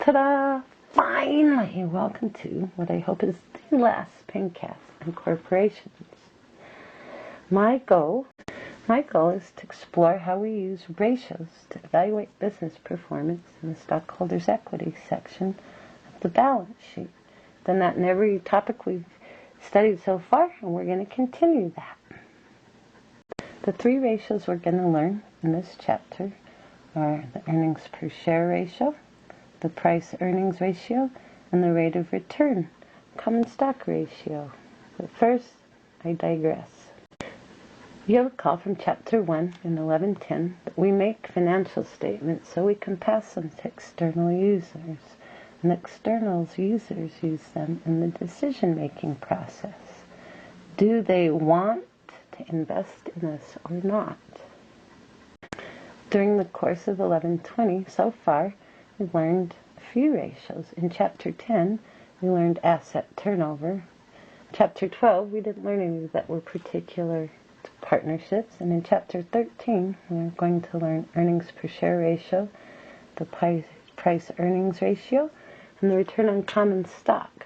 Ta-da! Finally, welcome to what I hope is the last Pencast on corporations. My goal is to explore how we use ratios to evaluate business performance in the stockholders' equity section of the balance sheet. Done that in every topic we've studied so far, and we're going to continue that. The three ratios we're going to learn in this chapter are the earnings per share ratio, the price-earnings ratio, and the rate of return, common stock ratio. But first, I digress. You'll recall from Chapter 1 in 1110 that we make financial statements so we can pass them to external users, and external users use them in the decision-making process. Do they want to invest in us or not? During the course of 1120 so far, we learned a few ratios. In Chapter 10, we learned asset turnover. Chapter 12, we didn't learn any that were particular to partnerships. And in Chapter 13, we're going to learn earnings per share ratio, the price-earnings ratio, and the return on common stock.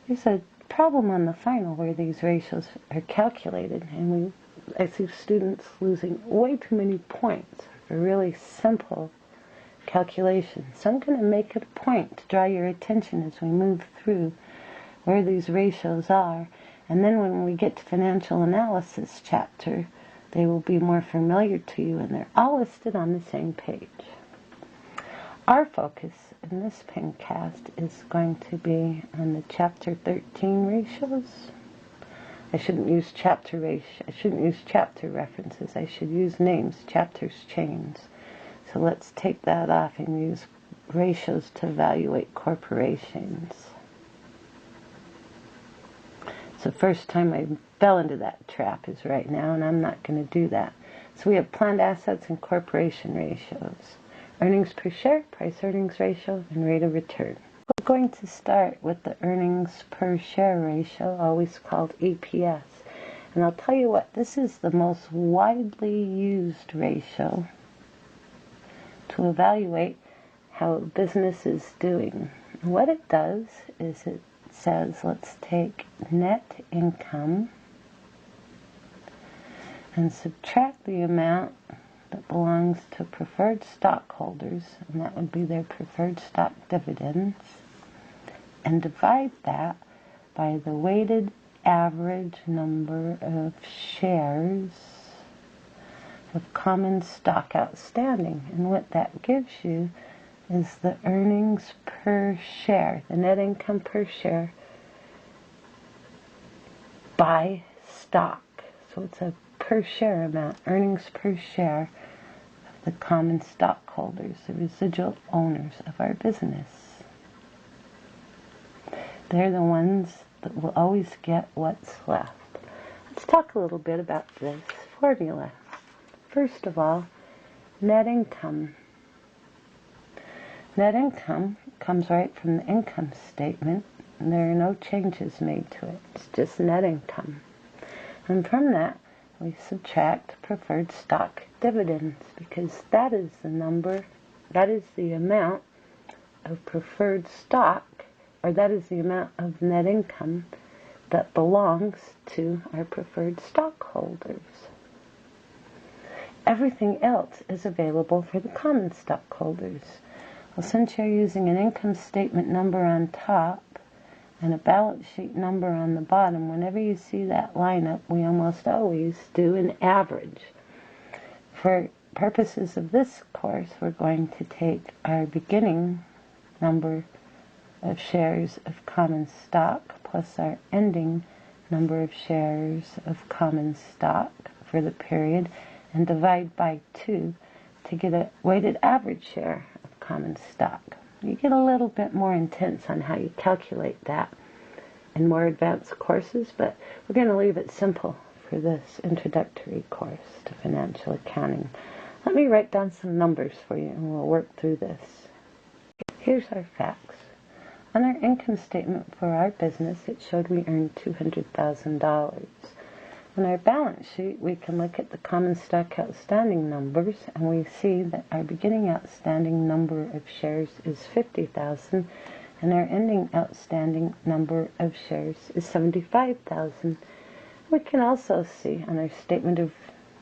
There's a problem on the final where these ratios are calculated, and I see students losing way too many points for really simple calculations. So I'm going to make it a point to draw your attention as we move through where these ratios are, and then when we get to financial analysis chapter, they will be more familiar to you, and they're all listed on the same page. Our focus in this Pencast is going to be on the Chapter 13 ratios. I shouldn't use chapter references. I should use names, chapters, chains. So let's take that off and use ratios to evaluate corporations. It's the first time I fell into that trap is right now, and I'm not going to do that. So we have planned assets and corporation ratios. Earnings per share, price-earnings ratio, and rate of return. We're going to start with the earnings per share ratio, always called EPS. And I'll tell you what, this is the most widely used ratio to evaluate how a business is doing. And what it does is it says, let's take net income and subtract the amount that belongs to preferred stockholders, and that would be their preferred stock dividends, and divide that by the weighted average number of shares of common stock outstanding. And what that gives you is the earnings per share, the net income per share by stock. So it's a per share amount, earnings per share of the common stockholders, the residual owners of our business. They're the ones that will always get what's left. Let's talk a little bit about this formula. First of all, net income. Net income comes right from the income statement, and there are no changes made to it. It's just net income. And from that, we subtract preferred stock dividends, because that is the amount of preferred stock, or that is the amount of net income that belongs to our preferred stockholders. Everything else is available for the common stockholders. Well, since you're using an income statement number on top and a balance sheet number on the bottom, whenever you see that lineup, we almost always do an average. For purposes of this course, we're going to take our beginning number of shares of common stock plus our ending number of shares of common stock for the period and divide by 2 to get a weighted average share of common stock. You get a little bit more intense on how you calculate that in more advanced courses, but we're going to leave it simple for this introductory course to financial accounting. Let me write down some numbers for you and we'll work through this. Here's our facts. On our income statement for our business, it showed we earned $200,000. On our balance sheet, we can look at the common stock outstanding numbers, and we see that our beginning outstanding number of shares is 50,000, and our ending outstanding number of shares is 75,000. We can also see on our statement of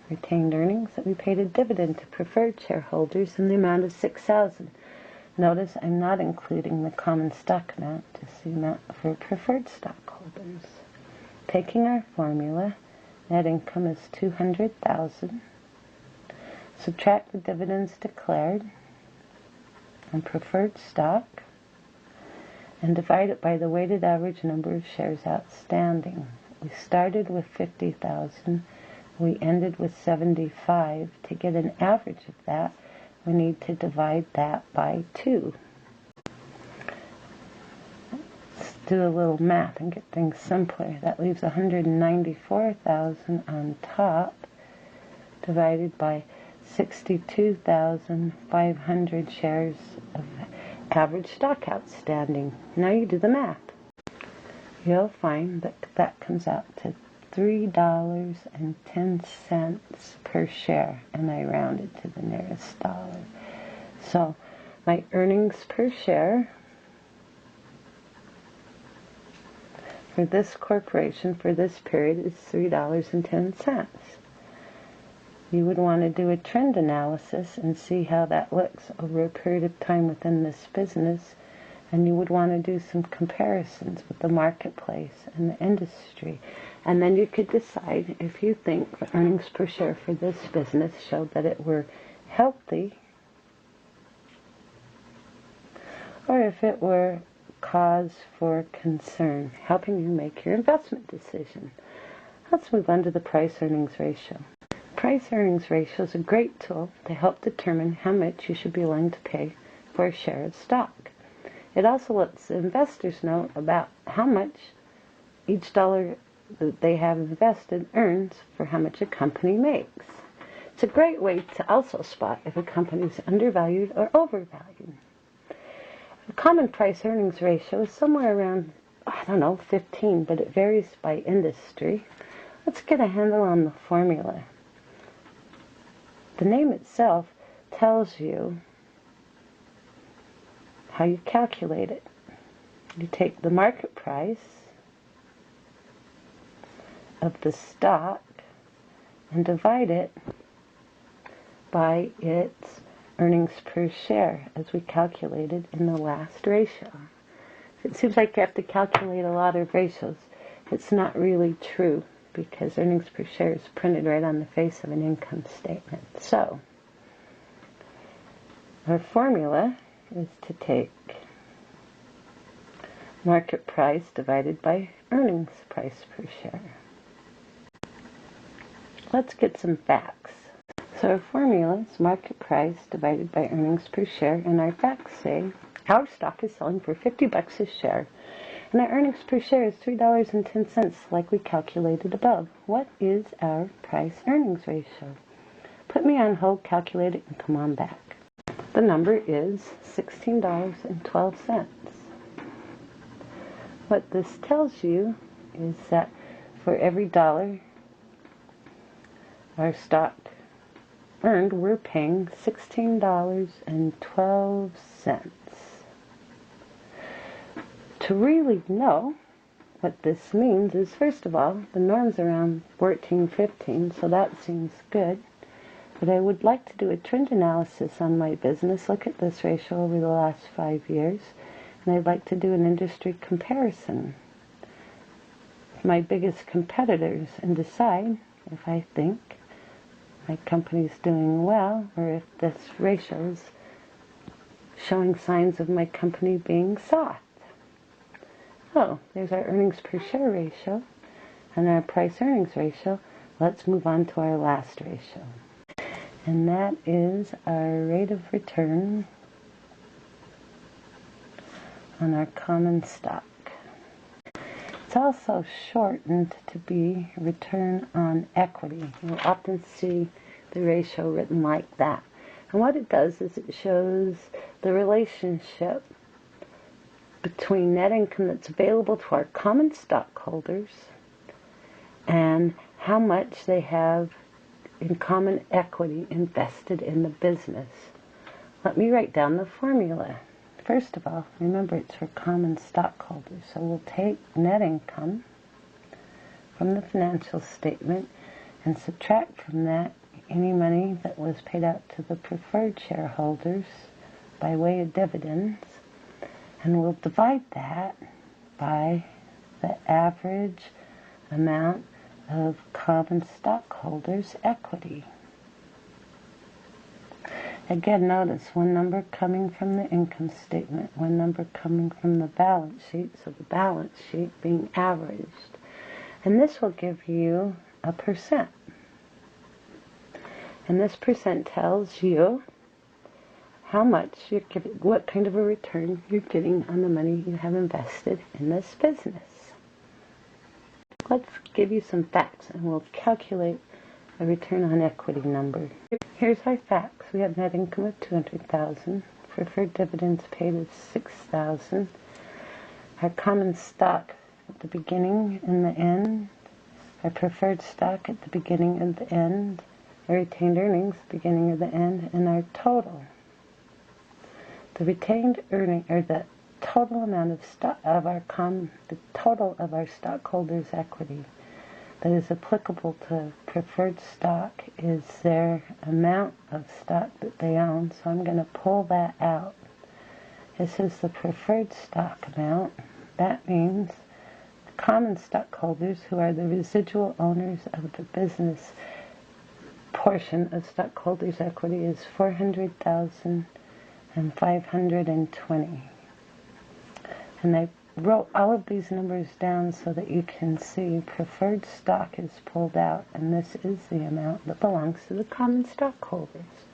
retained earnings that we paid a dividend to preferred shareholders in the amount of 6,000. Notice I'm not including the common stock amount, just the amount for preferred stockholders. Taking our formula, net income is 200,000. Subtract the dividends declared on preferred stock and divide it by the weighted average number of shares outstanding. We started with 50,000. We ended with 75. To get an average of that, we need to divide that by 2. Let's do a little math and get things simpler. That leaves 194,000 on top, divided by 62,500 shares of average stock outstanding. Now you do the math. You'll find that that comes out to $3.10 per share, and I rounded to the nearest dollar. So my earnings per share for this corporation for this period is $3.10. You would want to do a trend analysis and see how that looks over a period of time within this business, and you would want to do some comparisons with the marketplace and the industry. And then you could decide if you think the earnings per share for this business showed that it were healthy, or if it were cause for concern, helping you make your investment decision. Let's move on to the price-earnings ratio. Price-earnings ratio is a great tool to help determine how much you should be willing to pay for a share of stock. It also lets investors know about how much each dollar that they have invested earns for how much a company makes. It's a great way to also spot if a company is undervalued or overvalued. The common price-earnings ratio is somewhere around, 15, but it varies by industry. Let's get a handle on the formula. The name itself tells you how you calculate it. You take the market price of the stock and divide it by its earnings per share, as we calculated in the last ratio. It seems like you have to calculate a lot of ratios. It's not really true, because earnings per share is printed right on the face of an income statement. So, our formula is to take market price divided by earnings price per share. Let's get some facts. So our formula is market price divided by earnings per share, and our facts say our stock is selling for $50 a share, and our earnings per share is $3.10, like we calculated above. What is our price-earnings ratio? Put me on hold, calculate it, and come on back. The number is $16.12. What this tells you is that for every dollar our stock earned, we're paying $16.12. To really know what this means is, first of all, the norm's around 14.15, so that seems good. But I would like to do a trend analysis on my business, look at this ratio over the last 5 years, and I'd like to do an industry comparison with my biggest competitors and decide if I think my company's doing well, or if this ratio is showing signs of my company being soft. Oh, there's our earnings per share ratio and our price earnings ratio. Let's move on to our last ratio. And that is our rate of return on our common stock. It's also shortened to be return on equity. You'll often see the ratio written like that. And what it does is it shows the relationship between net income that's available to our common stockholders and how much they have in common equity invested in the business. Let me write down the formula. First of all, remember it's for common stockholders. So we'll take net income from the financial statement and subtract from that any money that was paid out to the preferred shareholders by way of dividends. And we'll divide that by the average amount of common stockholders' equity. Again, notice one number coming from the income statement, one number coming from the balance sheet, so the balance sheet being averaged. And this will give you a percent. And this percent tells you how much you're getting, what kind of a return you're getting on the money you have invested in this business. Let's give you some facts and we'll calculate a return on equity number. Here's our facts. We have net income of $200,000. Preferred dividends paid is $6,000. Our common stock at the beginning and the end. Our preferred stock at the beginning and the end. Our retained earnings, beginning of the end, and our total. The retained earning, or the total amount of stock of the total of our stockholders' equity that is applicable to preferred stock is their amount of stock that they own. So I'm going to pull that out. This is the preferred stock amount. That means the common stockholders, who are the residual owners of the business portion of stockholders' equity, is $400,520. And I wrote all of these numbers down so that you can see preferred stock is pulled out, and this is the amount that belongs to the common stockholders.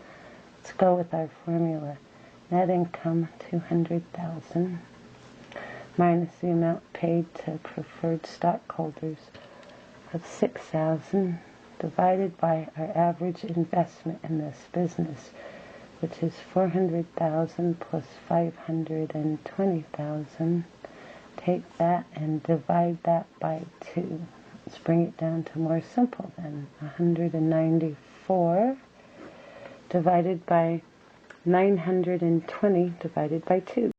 Let's go with our formula. Net income, $200,000, minus the amount paid to preferred stockholders of $6,000, divided by our average investment in this business, which is $400,000 plus $520,000. Take that and divide that by 2. Let's bring it down to more simple then. 194 divided by 920 divided by 2.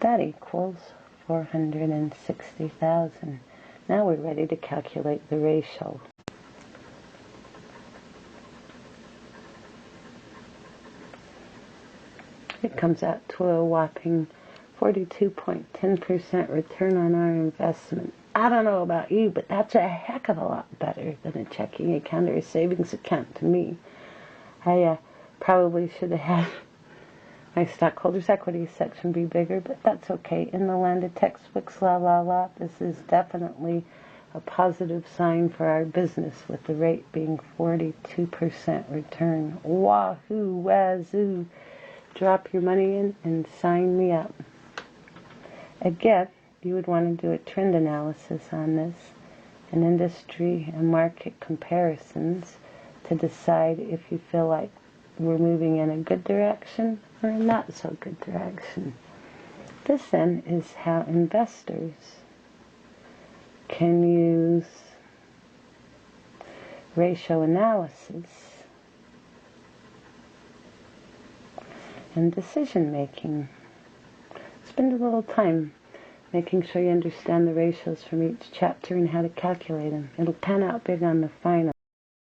That equals 460,000. Now we're ready to calculate the ratio. It comes out to a whopping 42.10% return on our investment. I don't know about you, but that's a heck of a lot better than a checking account or a savings account to me. I probably should have had my stockholders' equity section be bigger, but that's okay. In the land of textbooks, this is definitely a positive sign for our business, with the rate being 42% return. Wahoo, wazoo. Drop your money in and sign me up. Again, you would want to do a trend analysis on this, and industry and market comparisons to decide if you feel like we're moving in a good direction or a not so good direction. This then is how investors can use ratio analysis and decision making. Spend a little time making sure you understand the ratios from each chapter and how to calculate them. It'll pan out big on the final.